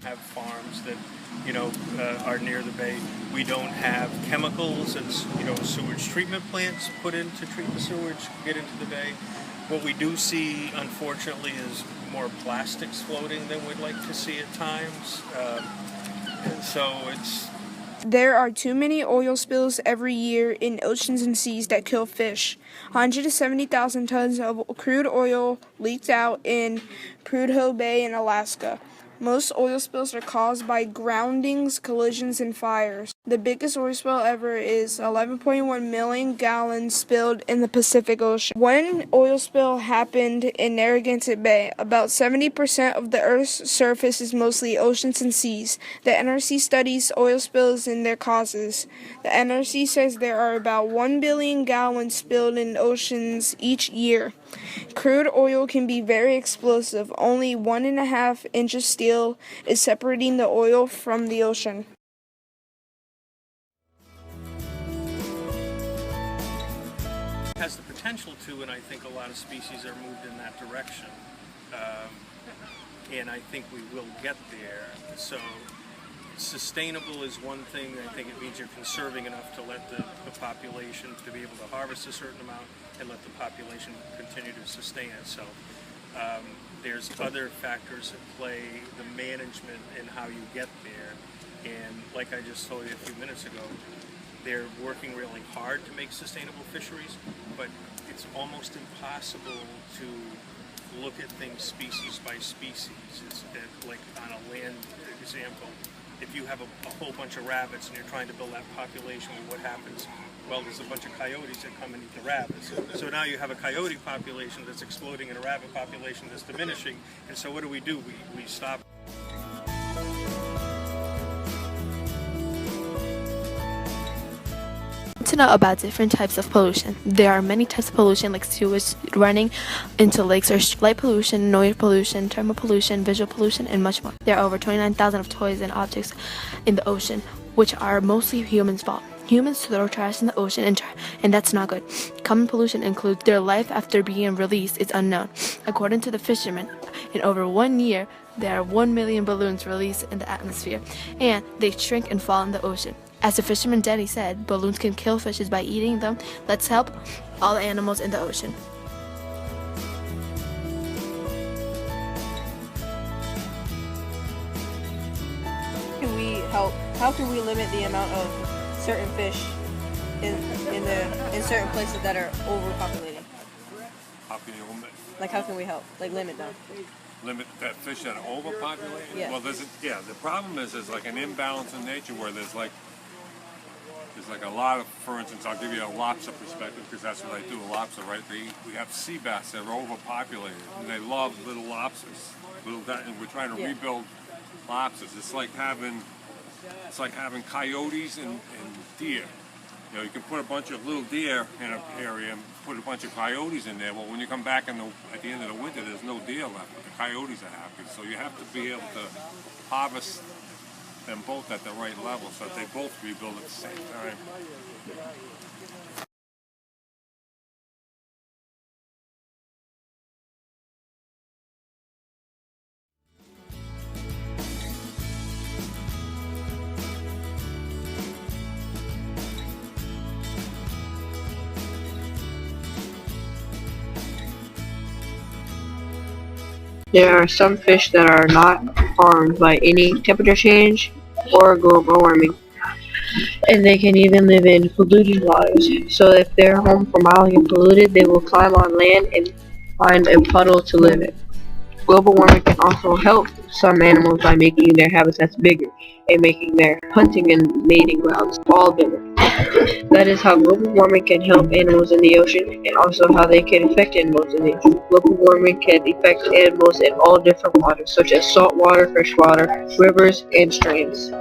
have farms that, are near the bay. We don't have chemicals and, sewage treatment plants put in to treat the sewage, get into the bay. What we do see, unfortunately, is more plastics floating than we'd like to see at times. And so There are too many oil spills every year in oceans and seas that kill fish. 170,000 tons of crude oil leaked out in Prudhoe Bay in Alaska. Most oil spills are caused by groundings, collisions, and fires. The biggest oil spill ever is 11.1 million gallons spilled in the Pacific Ocean. One oil spill happened in Narragansett Bay. About 70% of the Earth's surface is mostly oceans and seas. The NRC studies oil spills and their causes. The NRC says there are about 1 billion gallons spilled in oceans each year. Crude oil can be very explosive. Only 1.5 inches steel is separating the oil from the ocean. has the potential to, and I think a lot of species are moved in that direction. And I think we will get there. So sustainable is one thing. I think it means you're conserving enough to let the population to be able to harvest a certain amount and let the population continue to sustain itself. There's other factors at play, the management and how you get there. And like I just told you a few minutes ago, they're working really hard to make sustainable fisheries, but it's almost impossible to look at things species by species. It's like on a land example, if you have a whole bunch of rabbits and you're trying to build that population, what happens? Well, there's a bunch of coyotes that come and eat the rabbits. So now you have a coyote population that's exploding and a rabbit population that's diminishing. And so what do? We stop. To know about different types of pollution. There are many types of pollution like sewage running into lakes or light pollution, noise pollution, thermal pollution, visual pollution, and much more. There are over 29,000 of toys and objects in the ocean, which are mostly humans' fault. Humans throw trash in the ocean and that's not good. Common pollution includes their life after being released is unknown. According to the fishermen, in over 1 year, there are 1 million balloons released in the atmosphere, and they shrink and fall in the ocean. As the fisherman Denny said, balloons can kill fishes by eating them. Let's help all the animals in the ocean. Can we help? How can we limit the amount of certain fish in certain places that are overpopulating? How can you limit? Like, how can we help? Like, limit them? Limit that fish that are overpopulated? Yeah. Well, the problem is there's like an imbalance in nature where there's like a lot of, for instance, I'll give you a lobster perspective because that's what I do, a lobster, right? We have sea bass that are overpopulated and they love little lobsters. And we're trying to rebuild lobsters. It's like having coyotes and deer. You know, you can put a bunch of little deer in an area and put a bunch of coyotes in there. Well, when you come back at the end of the winter, there's no deer left, but the coyotes are happy. So you have to be able to harvest them both at the right level so that they both rebuild at the same time. There are some fish that are not harmed by any temperature change or global warming, and they can even live in polluted waters. So if their home for miles get polluted, they will climb on land and find a puddle to live in. Global warming can also help some animals by making their habitats bigger and making their hunting and mating grounds all bigger. That is how global warming can help animals in the ocean and also how they can affect animals in the ocean. Global warming can affect animals in all different waters, such as salt water, fresh water, rivers, and streams.